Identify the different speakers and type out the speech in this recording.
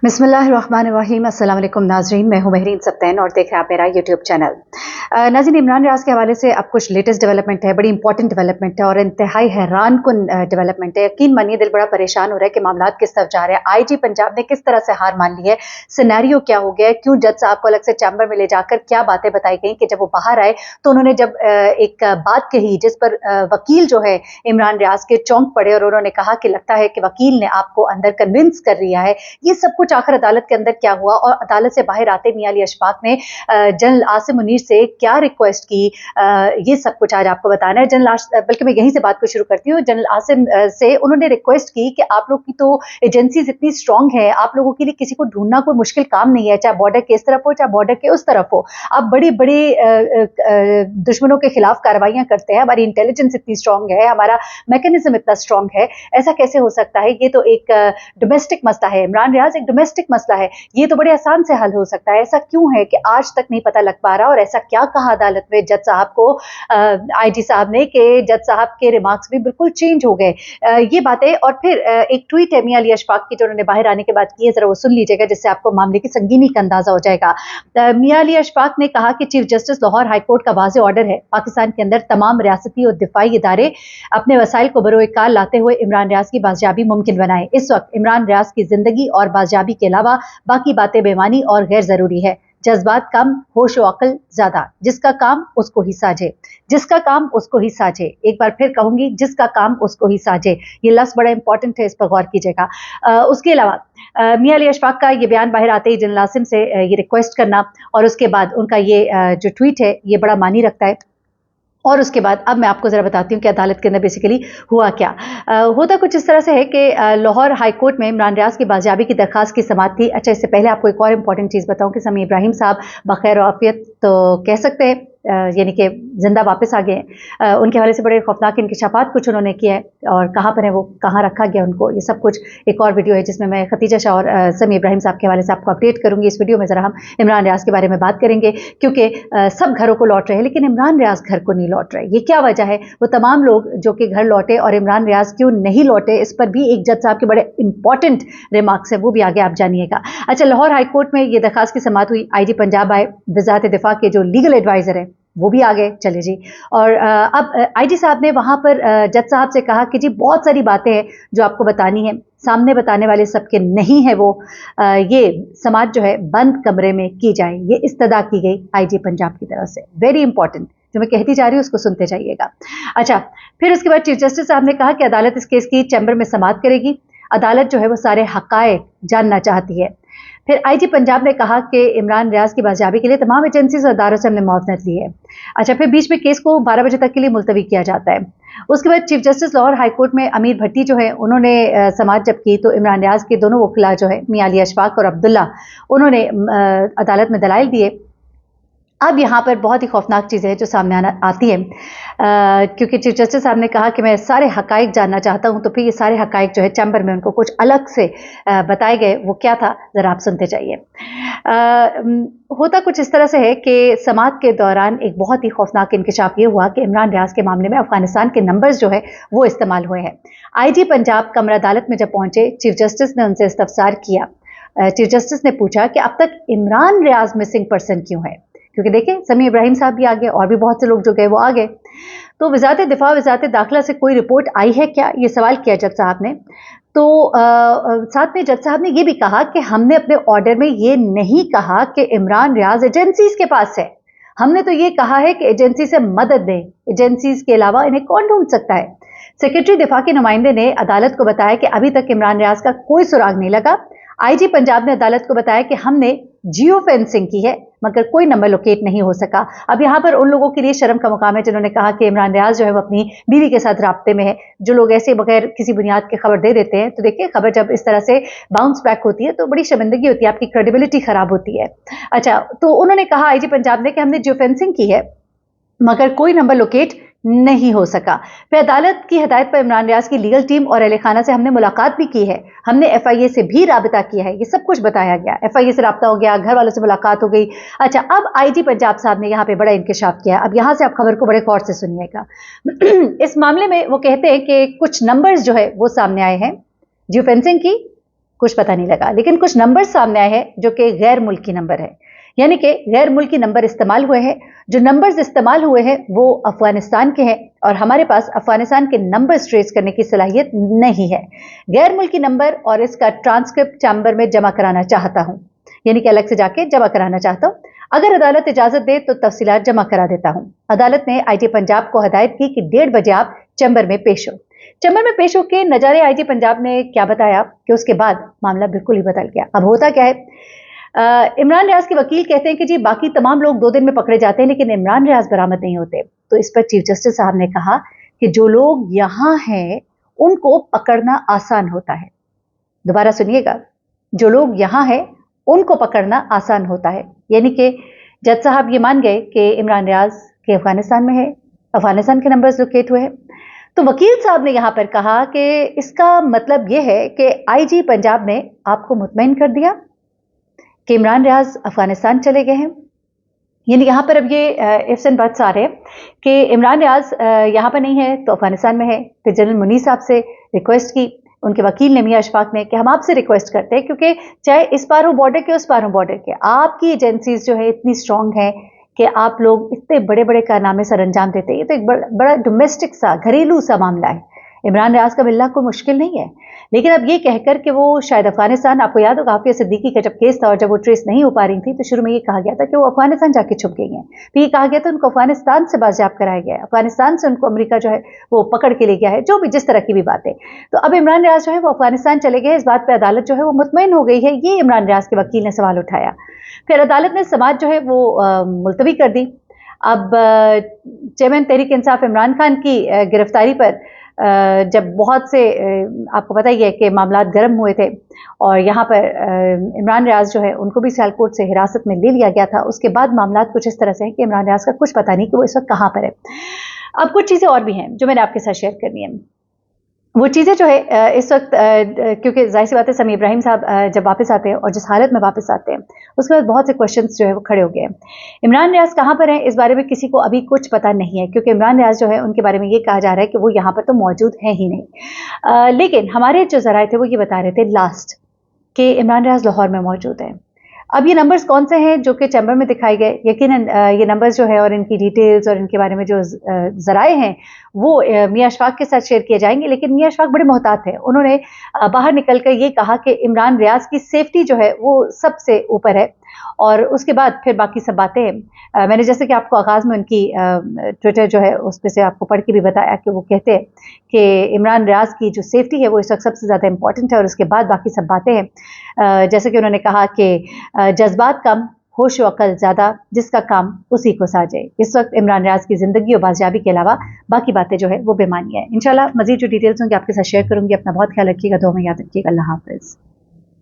Speaker 1: बिस्मिल्लाहिर्रहमानिर्रहीम। अस्सलाम वालेकुम नाज़रीन, मैं हूं महरीन सब्तैन और देख रहे हैं आप मेरा यूट्यूब चैनल। नाज़रीन, इमरान रियाज के हवाले से अब कुछ लेटेस्ट डेवलपमेंट है, बड़ी इंपॉर्टेंट डेवलपमेंट है और इंतहाई हैरानकुन डेवलपमेंट है। यकीन मानिए दिल बड़ा परेशान हो रहा है कि मामलात किस तरफ जा रहे हैं। आईजी पंजाब ने किस तरह से हार मान ली है, सिनेरियो क्या हो गया है, क्यों जज साहब को अलग से चैम्बर में ले जाकर क्या बातें बताई गई कि जब वो बाहर आए तो उन्होंने जब एक बात कही जिस पर वकील जो है इमरान रियाज के चौंक पड़े और उन्होंने कहा कि लगता है कि वकील ने आपको अंदर कन्विंस कर लिया है। ये सब कुछ आखिर अदालत के अंदर क्या हुआ और अदालत से बाहर आते मियां अली अशफाक ने जनरल आसिम मुनीर से क्या रिक्वेस्ट की, ये सब कुछ आज आपको बताना है। बल्कि मैं यहीं से बात को शुरू करती हूँ। जनरल आसिम से उन्होंने रिक्वेस्ट की कि आप लोग की तो एजेंसीज इतनी स्ट्रांग है, आप लोगों के लिए किसी को ढूंढना कोई मुश्किल काम नहीं है, चाहे बॉर्डर के इस तरफ हो चाहे बॉर्डर के उस तरफ हो। आप बड़ी बड़ी दुश्मनों के खिलाफ कार्रवाइयां करते हैं, हमारी इंटेलिजेंस इतनी स्ट्रांग है, हमारा मैकेनिज्म इतना स्ट्रांग है, ऐसा कैसे हो सकता है? ये तो एक डोमेस्टिक मसला है, इमरान रियाज एक डोमेस्टिक मसला है, ये तो बड़े आसान से हल हो सकता है। ऐसा क्यों है कि आज तक नहीं पता लग पा रहा? और ऐसा क्या कहा अदालत में जज साहब को, आईजी साहब ने, कि जज साहब के रिमार्क्स भी बिल्कुल चेंज हो गए। ये बातें और फिर एक ट्वीट है मियां अली अशफाक की जो उन्होंने बाहर आने के बाद की है, जरा वो सुन लीजिएगा जिससे आपको मामले की संगीनी का अंदाजा हो जाएगा। मियां अली अशफाक ने कहा कि चीफ जस्टिस लाहौर हाईकोर्ट का वाज़ेह ऑर्डर है, पाकिस्तान के अंदर तमाम रियासती और दिफाई इदारे अपने वसाइल को बरोएकार लाते हुए इमरान रियाज की बाजियाबी मुमकिन बनाए। इस वक्त इमरान रियाज की जिंदगी और बाजियाबी के अलावा बाकी बातें बेमानी और गैर जरूरी है। जज्बात कम, होश व अकल ज्यादा। जिसका काम उसको ही साझे, जिसका काम उसको ही साझे। एक बार फिर कहूंगी, जिसका काम उसको ही साझे। ये लफ्ज बड़ा इंपॉर्टेंट है, इस पर गौर कीजिएगा। उसके अलावा मियां अली अशफाक का ये बयान बाहर आते ही जनरल आसिम से ये रिक्वेस्ट करना और उसके बाद उनका ये जो ट्वीट है ये बड़ा मानी रखता है। और उसके बाद अब मैं आपको ज़रा बताती हूँ कि अदालत के अंदर बेसिकली हुआ क्या। होता कुछ इस तरह से है कि लाहौर हाई कोर्ट में इमरान रियाज की बाजियाबी की दरखास्त की समाअत थी। अच्छा, इससे पहले आपको एक और इंपॉर्टेंट चीज़ बताऊँ कि समी इब्राहिम साहब बखैर आफियत तो कह सकते हैं, यानी कि जिंदा वापस आ गए हैं। उनके हवाले से बड़े खौफनाक इंकशाफात कुछ उन्होंने किया है और कहाँ पर है वो, कहाँ रखा गया उनको, ये सब कुछ एक और वीडियो है जिसमें मैं खतीजा शाह और समी इब्राहिम साहब के हवाले से आपको अपडेट करूंगी। इस वीडियो में ज़रा हम इमरान रियाज के बारे में बात करेंगे, क्योंकि सब घरों को लौट रहे हैं लेकिन इमरान रियाज घर को नहीं लौट रहे। ये क्या वजह है? वो तमाम लोग जो कि घर लौटे और इमरान रियाज क्यों नहीं लौटे, इस पर भी एक जज साहब के बड़े इंपॉर्टेंट रिमार्क्स है, वो भी आगे आप जानिएगा। अच्छा, लाहौर हाई कोर्ट में ये दरखास्त की समाअत हुई। आईजी पंजाब आए, वजारत दिफा के जो लीगल एडवाइजर है वो भी आ गए, चले जी। और अब आईजी साहब ने वहां पर जज साहब से कहा कि जी बहुत सारी बातें हैं जो आपको बतानी है, सामने बताने वाले सबके नहीं है वो, ये समाअत जो है बंद कमरे में की जाए, ये इस्तदा की गई आईजी पंजाब की तरफ से। वेरी इंपॉर्टेंट, जो मैं कहती जा रही हूँ उसको सुनते जाइएगा। अच्छा, फिर उसके बाद चीफ जस्टिस साहब ने कहा कि अदालत इस केस की चैम्बर में समाअत करेगी। अदालत जो है वो सारे हकायक जानना चाहती है। फिर आईजी पंजाब ने कहा कि इमरान रियाज की बाजियाबी के लिए तमाम एजेंसीज और अदारों से हमने मुआवनत ली है। अच्छा, फिर बीच में केस को 12 बजे तक के लिए मुलतवी किया जाता है। उसके बाद चीफ जस्टिस लाहौर हाईकोर्ट में अमीर भट्टी जो है उन्होंने समाअत जब की तो इमरान रियाज के दोनों वकीला जो है मियां अली अशफाक और अब्दुल्ला, उन्होंने अदालत में दलाइल दिए। अब यहाँ पर बहुत ही खौफनाक चीज़ें हैं जो सामने आती हैं, क्योंकि चीफ जस्टिस साहब ने कहा कि मैं सारे हकाइक जानना चाहता हूँ, तो फिर ये सारे हकाइक जो है चैम्बर में उनको कुछ अलग से बताए गए। वो क्या था, ज़रा आप सुनते जाइए। होता कुछ इस तरह से है कि समाअत के दौरान एक बहुत ही खौफनाक इंकशाफ ये हुआ कि इमरान रियाज के मामले में अफगानिस्तान के नंबर्स जो है वो इस्तेमाल हुए हैं। आईजी पंजाब कमरा अदालत में जब पहुंचे, चीफ जस्टिस ने उनसे इस्तफसार किया। चीफ जस्टिस ने पूछा कि अब तक इमरान रियाज मिसिंग पर्सन क्यों है, क्योंकि देखें समी इब्राहिम साहब भी आ गए और भी बहुत से लोग जो गए वो आ गए। तो वजारत दिफा, वजारत दाखिला से कोई रिपोर्ट आई है क्या, ये सवाल किया जज साहब ने। तो साथ में जज साहब ने ये भी कहा कि हमने अपने ऑर्डर में ये नहीं कहा कि इमरान रियाज एजेंसीज के पास है, हमने तो ये कहा है कि एजेंसी से मदद दें, एजेंसीज के अलावा इन्हें कौन ढूंढ सकता है। सेक्रेटरी दिफा के नुमाइंदे ने अदालत को बताया कि अभी तक इमरान रियाज का कोई सुराग नहीं लगा। आईजी पंजाब ने अदालत को बताया कि हमने जियो फेंसिंग की है मगर कोई नंबर लोकेट नहीं हो सका। अब यहाँ पर उन लोगों के लिए शर्म का मुकाम है जिन्होंने कहा कि इमरान रियाज जो है वो अपनी बीवी के साथ राब्ते में है। जो लोग ऐसे बगैर किसी बुनियाद के खबर दे देते हैं, तो देखिए खबर जब इस तरह से बाउंस बैक होती है तो बड़ी शर्मिंदगी होती है, आपकी क्रेडिबिलिटी खराब होती है। अच्छा, तो उन्होंने कहा आईजी पंजाब ने कि हमने जियो फेंसिंग की है मगर कोई नंबर लोकेट नहीं हो सका। फिर अदालत की हिदायत पर इमरान रियाज की लीगल टीम और अहले खाना से हमने मुलाकात भी की है, हमने एफआईए से भी राबता किया है, ये सब कुछ बताया गया। एफआईए से राबता हो गया, घर वालों से मुलाकात हो गई। अच्छा, अब आईजी पंजाब साहब ने यहाँ पे बड़ा इंकशाफ किया। अब यहाँ से आप खबर को बड़े गौर से सुनिएगा। इस मामले में वो कहते हैं कि कुछ नंबर्स जो है वो सामने आए हैं जियो फेंसिंग की कुछ पता नहीं लगा, लेकिन कुछ नंबर सामने आए हैं जो कि गैर मुल्की नंबर है, यानी कि गैर मुल्की नंबर इस्तेमाल हुए हैं। जो नंबर्स इस्तेमाल हुए हैं वो अफगानिस्तान के हैं और हमारे पास अफगानिस्तान के नंबर्स ट्रेस करने की सलाहियत नहीं है। गैर मुल्की नंबर और इसका ट्रांसक्रिप्ट चैम्बर में जमा कराना चाहता हूं, यानी कि अलग से जाके जमा कराना चाहता हूं। अगर अदालत इजाजत दे तो तफसीलात जमा करा देता हूं। अदालत ने आईटी पंजाब को हदायत की कि 1:30 बजे आप चैम्बर में पेश हो। चैम्बर में पेश होकर नजारे आईटी पंजाब ने क्या बताया कि उसके बाद मामला बिल्कुल ही बदल गया। अब होता क्या है, इमरान रियाज के वकील कहते हैं कि जी बाकी तमाम लोग 2 दिन में पकड़े जाते हैं लेकिन इमरान रियाज बरामद नहीं होते। तो इस पर चीफ जस्टिस साहब ने कहा कि जो लोग यहां हैं उनको पकड़ना आसान होता है। दोबारा सुनिएगा, जो लोग यहां हैं उनको पकड़ना आसान होता है, यानी कि जज साहब ये मान गए कि इमरान रियाज के अफगानिस्तान में है, अफगानिस्तान के नंबर्स लोकेट हुए हैं। तो वकील साहब ने यहां पर कहा कि इसका मतलब यह है कि आईजी पंजाब ने आपको मुतमईन कर दिया कि इमरान रियाज अफगानिस्तान चले गए हैं। यानी यहाँ पर अब ये इफ्स एंड बट्स आ रहे हैं कि इमरान रियाज यहाँ पर नहीं है तो अफगानिस्तान में है। फिर जनरल मुनीर साहब से रिक्वेस्ट की, उनके वकील ने मियां अशफाक ने, कि हम आपसे रिक्वेस्ट करते हैं क्योंकि चाहे इस पार हो बॉर्डर के उस पार हो बॉर्डर के, आपकी एजेंसीज जो है इतनी स्ट्रांग है कि आप लोग इतने बड़े बड़े कारनामे सर अंजाम देते हैं। ये तो एक बड़ा डोमेस्टिक सा घरेलू सा मामला है, इमरान रियाज का मिलना कोई मुश्किल नहीं है। लेकिन अब ये कहकर कि वो शायद अफगानिस्तान, आपको याद होगा हाफिया सिद्दीकी का जब केस था और जब वो ट्रेस नहीं हो पा रही थी तो शुरू में ये कहा गया था कि वो अफगानिस्तान जाके छुप गई हैं। फिर ये कहा गया था उनको अफगानिस्तान से बाजियाब कराया गया है, अफगानिस्तान से उनको अमेरिका जो है वो पकड़ के ले गया है, जो भी जिस तरह की भी बातें। तो अब इमरान रियाज जो है वो अफगानिस्तान चले गए, इस बात पर अदालत जो है वो मुतमईन हो गई है, ये इमरान रियाज के वकील ने सवाल उठाया। फिर अदालत ने समाअत जो है वो मुलतवी कर दी। अब चेयरमैन तहरीक इंसाफ इमरान खान की गिरफ्तारी पर जब बहुत से आपको पता ही है कि मामला गर्म हुए थे और यहाँ पर इमरान रियाज जो है उनको भी सियालकोट से हिरासत में ले लिया गया था। उसके बाद मामला कुछ इस तरह से है कि इमरान रियाज का कुछ पता नहीं कि वो इस वक्त कहाँ पर है। अब कुछ चीज़ें और भी हैं जो मैंने आपके साथ शेयर करनी है। वो चीज़ें जो है इस वक्त क्योंकि जाहिर सी बात है समी इब्राहिम साहब जब वापस आते हैं और जिस हालत में वापस आते हैं उसके बाद बहुत से क्वेश्चंस जो है वो खड़े हो गए हैं। इमरान रियाज कहाँ पर हैं इस बारे में किसी को अभी कुछ पता नहीं है, क्योंकि इमरान रियाज जो है उनके बारे में ये कहा जा रहा है कि वो यहाँ पर तो मौजूद हैं ही नहीं। लेकिन हमारे जो ज़राए थे वो ये बता रहे थे लास्ट कि इमरान रियाज लाहौर में मौजूद हैं। अब ये नंबर्स कौन से हैं जो कि चैम्बर में दिखाए गए, यकीनन ये नंबर्स जो है और इनकी डिटेल्स और इनके बारे में जो ज़राए हैं वो मियां अशफाक के साथ शेयर किए जाएंगे। लेकिन मियां अशफाक बड़े मोहतात हैं, उन्होंने बाहर निकलकर ये कहा कि इमरान रियाज की सेफ्टी जो है वो सबसे ऊपर है और उसके बाद फिर बाकी सब बातें मैंने जैसे कि आपको आगाज़ में उनकी ट्विटर जो है उस पर से आपको पढ़ के भी बताया कि वो कहते हैं कि इमरान रियाज की जो सेफ्टी है वो इस वक्त सबसे ज़्यादा इंपॉर्टेंट है और उसके बाद बाकी सब बातें हैं। जैसे कि उन्होंने कहा कि जज्बात कम होश व अकल ज़्यादा, जिसका काम उसी को साजे। इस वक्त इमरान रियाज की ज़िंदगी और बाजियाबी के अलावा बाकी बातें जो है वो बेमानी है। इंशाल्लाह मज़ीद जो डिटेल्स होंगी आपके साथ शेयर करूंगी। अपना बहुत ख्याल रखिएगा, दुआ में याद रखिएगा। अल्लाह हाफ़िज़।